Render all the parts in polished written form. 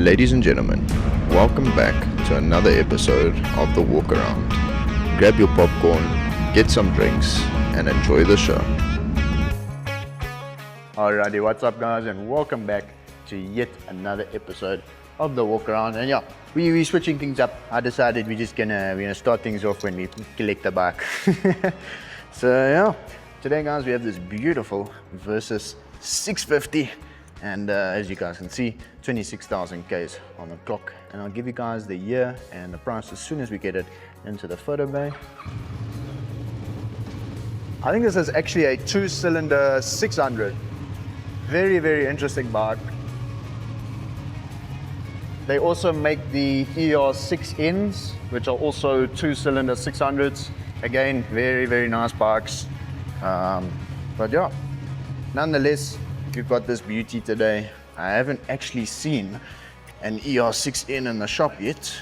Ladies and gentlemen, welcome back to another episode of The Walk Around. Grab your popcorn, get some drinks, and enjoy the show. Alrighty, what's up guys, and welcome back to yet another episode of The Walk Around. And yeah, we're switching things up. I decided we're gonna start things off when we collect the bike. So yeah, today guys, we have this beautiful Versys650. And as you guys can see, 26,000 Ks on the clock. And I'll give you guys the year and the price as soon as we get it into the photo bay. I think this is actually a 2-cylinder 600. Very, very interesting bike. They also make the ER6Ns, which are also 2-cylinder 600s. Again, very, very nice bikes. But yeah, nonetheless, we've got this beauty today. I haven't actually seen an ER6N in the shop yet.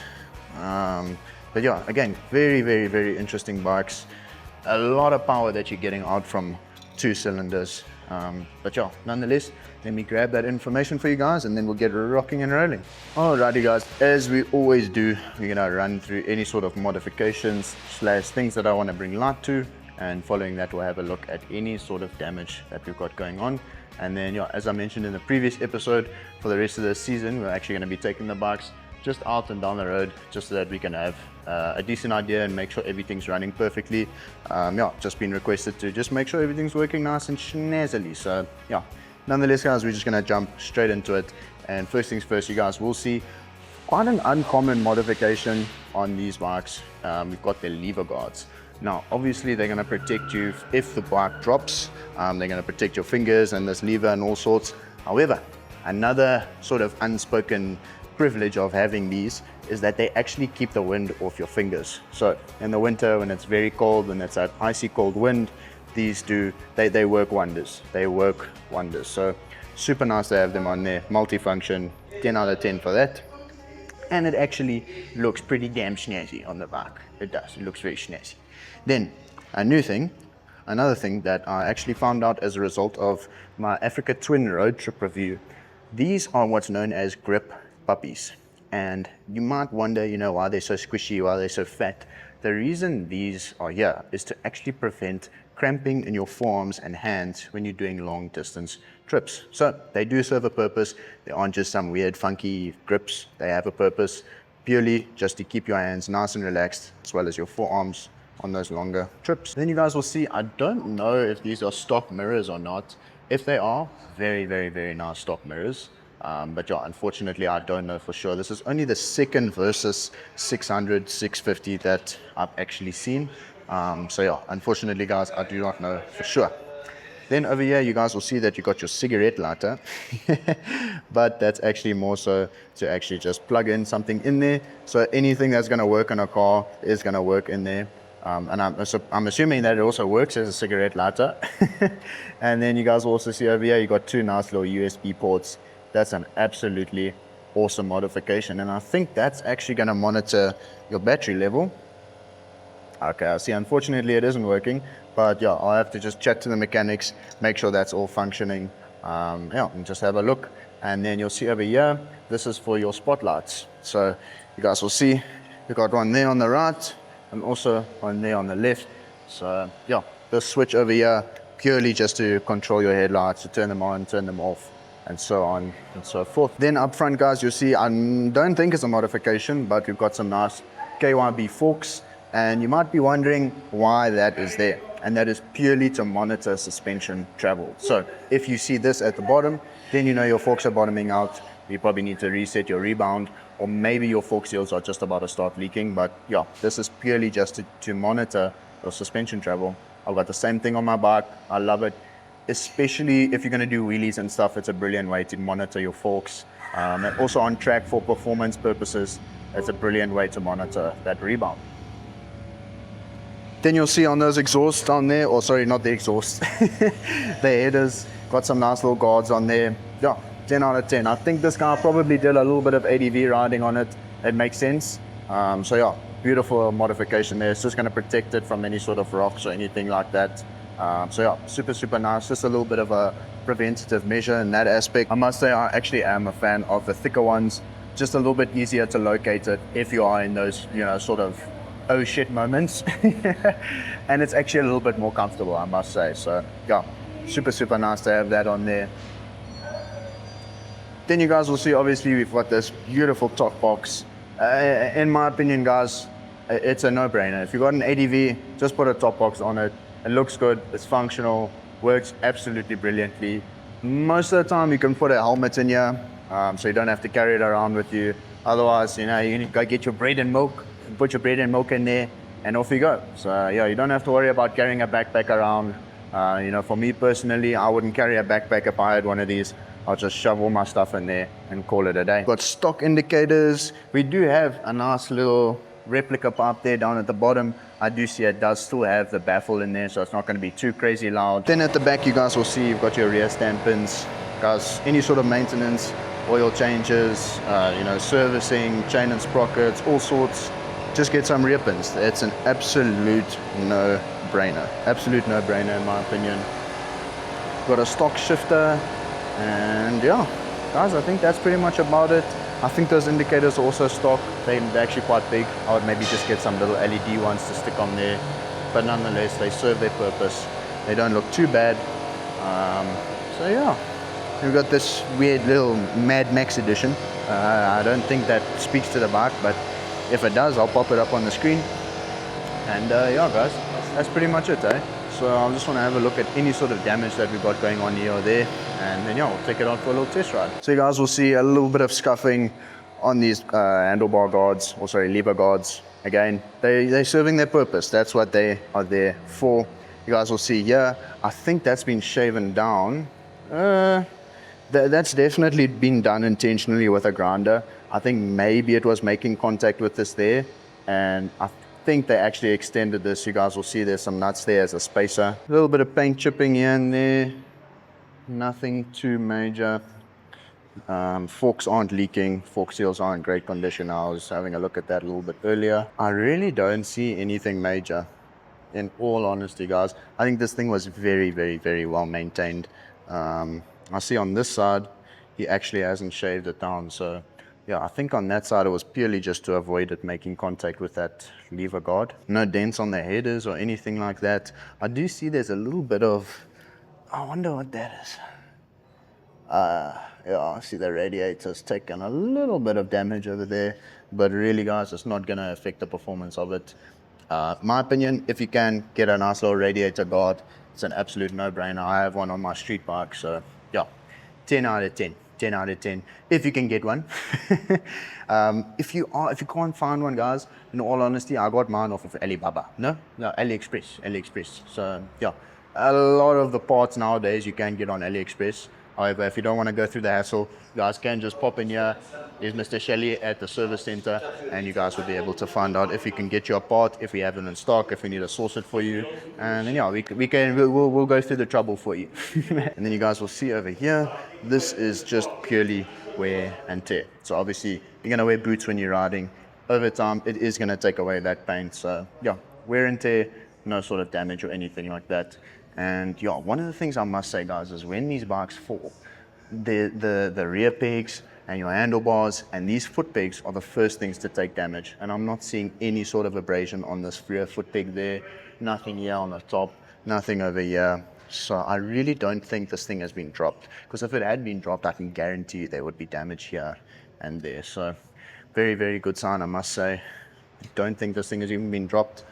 But yeah, again, very, very, very interesting bikes. A lot of power that you're getting out from 2 cylinders. But yeah, nonetheless, let me grab that information for you guys and then we'll get rocking and rolling. Alrighty guys, as we always do, we're gonna run through any sort of modifications / things that I wanna bring light to. And following that, we'll have a look at any sort of damage that we've got going on. And then, yeah, as I mentioned in the previous episode, for the rest of the season, we're actually going to be taking the bikes just out and down the road, just so that we can have a decent idea and make sure everything's running perfectly. Yeah, just been requested to just make sure everything's working nice and snazzily. So, yeah, nonetheless, guys, we're just going to jump straight into it. And first things first, you guys will see quite an uncommon modification on these bikes. We've got the lever guards. Now, obviously, they're going to protect you if the bike drops. They're going to protect your fingers and this lever and all sorts. However, another sort of unspoken privilege of having these is that they actually keep the wind off your fingers. So in the winter, when it's very cold, when it's that icy cold wind, these they work wonders. They work wonders. So super nice to have them on there. Multifunction, 10 out of 10 for that. And it actually looks pretty damn snazzy on the bike. It does. It looks very snazzy. Then, another thing that I actually found out as a result of my Africa Twin road trip review. These are what's known as grip puppies. And you might wonder, why they're so squishy, why they're so fat. The reason these are here is to actually prevent cramping in your forearms and hands when you're doing long distance trips. So they do serve a purpose. They aren't just some weird funky grips. They have a purpose purely just to keep your hands nice and relaxed, as well as your forearms on those longer trips. Then you guys will see, I don't know if these are stock mirrors or not. If they are, very, very, very nice stock mirrors. But yeah, unfortunately, I don't know for sure. This is only the second Versys600, 650 that I've actually seen. So yeah, unfortunately guys, I do not know for sure. Then over here, you guys will see that you got your cigarette lighter, but that's actually more so to actually just plug in something in there. So anything that's gonna work on a car is gonna work in there. And I'm assuming that it also works as a cigarette lighter. And then you guys will also see over here, you got 2 nice little USB ports. That's an absolutely awesome modification. And I think that's actually gonna monitor your battery level. Okay, I see, unfortunately it isn't working, but yeah, I'll have to just chat to the mechanics, make sure that's all functioning. Yeah, and just have a look. And then you'll see over here, this is for your spotlights. So you guys will see, you got one there on the right, and also one there on the left. So yeah, this switch over here, purely just to control your headlights, to turn them on, turn them off, and so on and so forth. Then up front guys, you'll see, I don't think it's a modification, but we've got some nice KYB forks. And you might be wondering why that is there. And that is purely to monitor suspension travel. So if you see this at the bottom, then you know your forks are bottoming out. You probably need to reset your rebound, or maybe your fork seals are just about to start leaking. But yeah, this is purely just to monitor your suspension travel. I've got the same thing on my bike. I love it. Especially if you're gonna do wheelies and stuff, it's a brilliant way to monitor your forks. And also on track for performance purposes, it's a brilliant way to monitor that rebound. Then you'll see on those exhausts down there, or sorry, not the exhaust, the headers, got some nice little guards on there. Yeah, 10 out of 10. I think this guy probably did a little bit of ADV riding on it. It makes sense. So yeah, beautiful modification there. It's just gonna protect it from any sort of rocks or anything like that. So yeah, super, super nice. Just a little bit of a preventative measure in that aspect. I must say I actually am a fan of the thicker ones. just a little bit easier to locate it if you are in those, you know, sort of oh shit moments. And it's actually a little bit more comfortable, I must say. So yeah, super nice to have that on there. Then you guys will see, obviously, we've got this beautiful top box. In my opinion, guys, it's a no-brainer. If you've got an ADV, just put a top box on it. It looks good, it's functional, works absolutely brilliantly. Most of the time you can put a helmet in here, so you don't have to carry it around with you. Otherwise, you know, you need to go get your bread and milk, put your bread and milk in there, and off you go. So yeah, you don't have to worry about carrying a backpack around. You know, for me personally, I wouldn't carry a backpack if I had one of these. I'll just shove all my stuff in there and call it a day. Got stock indicators. We do have a nice little replica pipe there down at the bottom. I do see it does still have the baffle in there, so it's not going to be too crazy loud. Then at the back, you guys will see you've got your rear stand pins. Guys, any sort of maintenance, oil changes, you know, servicing, chain and sprockets, all sorts, just get some rear pins. It's an absolute no-brainer. Absolute no-brainer in my opinion. Got a stock shifter. And yeah, guys, I think that's pretty much about it. I think those indicators are also stock. They're actually quite big. I would maybe just get some little LED ones to stick on there. But nonetheless, they serve their purpose. They don't look too bad. So yeah, we've got this weird little Mad Max edition. I don't think that speaks to the bike, but if it does, I'll pop it up on the screen. And yeah, guys, that's pretty much it, eh? So I just want to have a look at any sort of damage that we've got going on here or there, and then yeah, we'll take it out for a little test ride. So you guys will see a little bit of scuffing on these handlebar guards, or sorry, lever guards. Again, they're serving their purpose. That's what they are there for. You guys will see here, I think that's been shaven down. That's definitely been done intentionally with a grinder. I think maybe it was making contact with this there, and I think they actually extended this. You guys will see there's some nuts there as a spacer. A little bit of paint chipping here and there. Nothing too major. Forks aren't leaking. Fork seals are in great condition. I was having a look at that a little bit earlier. I really don't see anything major, in all honesty, guys. I think this thing was very well maintained. I see on this side, he actually hasn't shaved it down. So yeah, I think on that side it was purely just to avoid it making contact with that lever guard. No dents on the headers or anything like that. I do see there's a little bit of, I wonder what that is. Yeah, I see the radiator's taken a little bit of damage over there, but really, guys, it's not going to affect the performance of it. My opinion, if you can get a nice little radiator guard, it's an absolute no-brainer. I have one on my street bike, so yeah, 10 out of 10. 10 out of 10 if you can get one. If you can't find one, guys, in all honesty, I got mine off of Alibaba. No, AliExpress. So yeah, a lot of the parts nowadays you can get on AliExpress. However, if you don't want to go through the hassle, you guys can just pop in here. There's Mr. Shelley at the service center, and you guys will be able to find out if we can get you a part, if we have it in stock, if we need to source it for you, and then yeah, we'll go through the trouble for you. And then you guys will see over here, this is just purely wear and tear. So obviously you're gonna wear boots when you're riding. Over time, it is gonna take away that paint. So yeah, wear and tear, no sort of damage or anything like that. And yeah, one of the things I must say, guys, is when these bikes fall, the rear pegs and your handlebars and these foot pegs are the first things to take damage. And I'm not seeing any sort of abrasion on this rear foot peg there, nothing here on the top, nothing over here. So I really don't think this thing has been dropped, because if it had been dropped, I can guarantee you there would be damage here and there. So very good sign, I must say. I don't think this thing has even been dropped,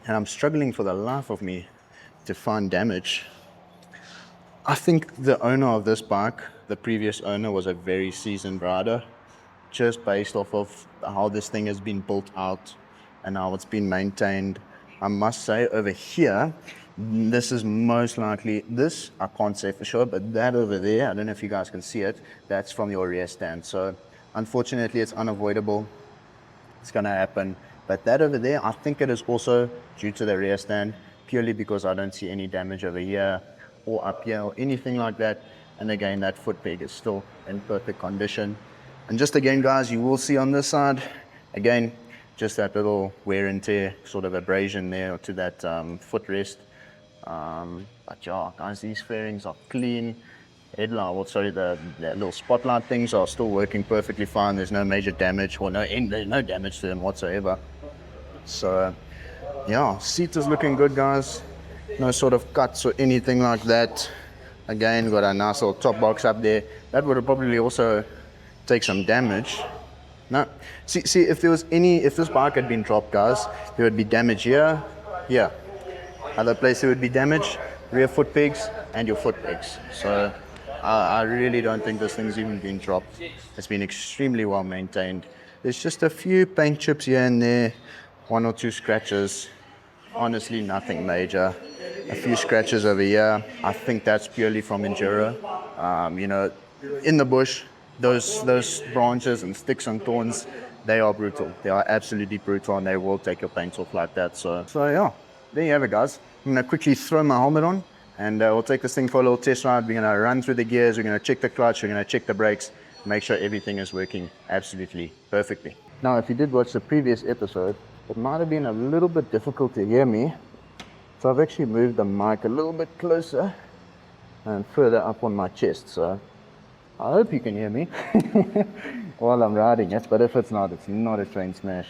and I'm struggling for the life of me to find damage. I think the owner of this bike, the previous owner, was a very seasoned rider, just based off of how this thing has been built out and how it's been maintained. I must say, over here, this is most likely, this I can't say for sure, but that over there, I don't know if you guys can see it, that's from your rear stand. So unfortunately, it's unavoidable. It's gonna happen. But that over there, I think it is also due to the rear stand, purely because I don't see any damage over here or up here or anything like that. And again, that foot peg is still in perfect condition. And just again, guys, you will see on this side, again, just that little wear and tear sort of abrasion there to that footrest. But yeah, guys, these fairings are clean. headlight, or sorry, the little spotlight things are still working perfectly fine. There's no major damage, or there's no damage to them whatsoever. So yeah, seat is looking good, guys. No sort of cuts or anything like that. Again, got a nice little top box up there. That would have probably also take some damage. No, see, if this bike had been dropped, guys, there would be damage here, here. Other place there would be damage, rear foot pegs and your foot pegs. So I really don't think this thing's even been dropped. It's been extremely well maintained. There's just a few paint chips here and there, 1 or 2 scratches. Honestly, nothing major. A few scratches over here. I think that's purely from enduro. You know, in the bush, those branches and sticks and thorns, they are brutal. They are absolutely brutal, and they will take your paint off like that. So yeah, there you have it, guys. I'm gonna quickly throw my helmet on, and we'll take this thing for a little test ride. We're gonna run through the gears. We're gonna check the clutch. We're gonna check the brakes. Make sure everything is working absolutely perfectly. Now, if you did watch the previous episode, it might have been a little bit difficult to hear me. So I've actually moved the mic a little bit closer and further up on my chest. So I hope you can hear me while I'm riding it. But if it's not a train smash.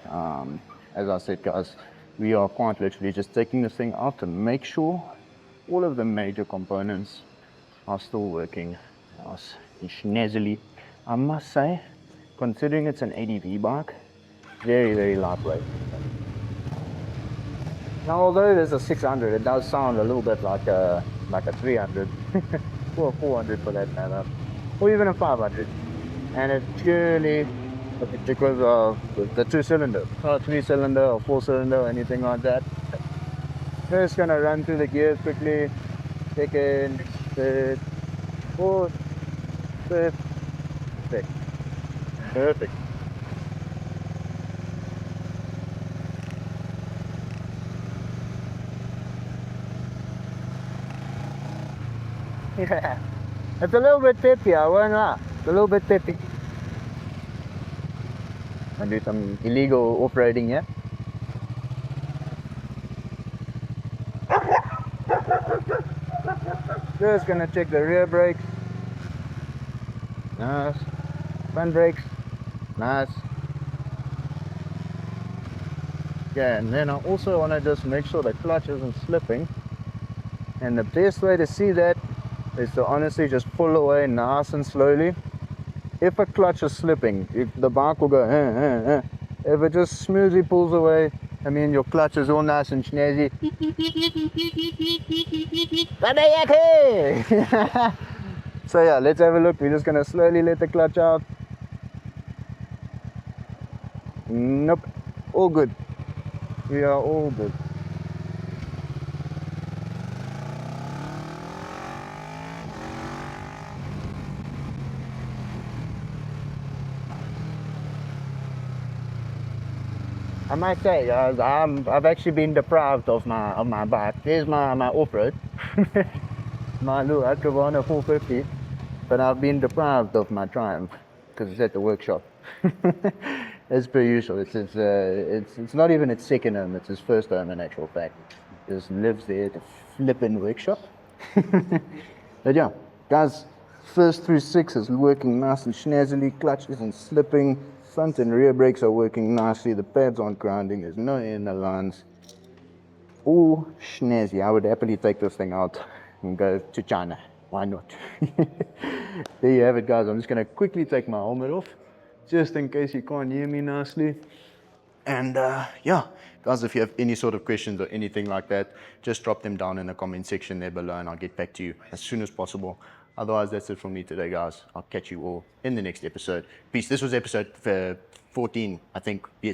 As I said, guys, we are quite literally just taking this thing out to make sure all of the major components are still working nice and snazzily. I must say, considering it's an ADV bike, very, very lightweight. Now, although it is a 600, it does sound a little bit like a 300, or a 400 for that matter, or even a 500. And it's purely because of the 2-cylinder, not 3-cylinder or 4-cylinder or anything like that. Just gonna run through the gears quickly. Second, third, fourth, fifth, sixth. Perfect. Yeah, it's a little bit peppy, I won't lie. It's a little bit peppy. I'll do some illegal off-roading here. Just gonna check the rear brakes. Nice. Front brakes. Nice. Yeah, and then I also want to just make sure the clutch isn't slipping. And the best way to see that is to honestly just pull away nice and slowly. If a clutch is slipping, the bike will go, If it just smoothly pulls away, I mean, your clutch is all nice and snazzy. So yeah, let's have a look. We're just going to slowly let the clutch out. Nope, all good. We are all good. I might say, guys, I've actually been deprived of my bike. Here's my off-road, my little Ultravana 450, but I've been deprived of my Triumph because it's at the workshop. As per usual, it's not even its second home; it's his first home in actual fact. He just lives there at the flipping workshop. But yeah, guys, first through 6 is working nice and snazzily. Clutch isn't slipping. Front and rear brakes are working nicely. The pads aren't grounding. There's no air in the lines. All snazzy. I would happily take this thing out and go to China. Why not? There you have it, guys. I'm just going to quickly take my helmet off, just in case you can't hear me nicely. And yeah, guys, if you have any sort of questions or anything like that, just drop them down in the comment section there below, and I'll get back to you as soon as possible. Otherwise, that's it from me today, guys. I'll catch you all in the next episode. Peace. This was episode 14, I think. Yes.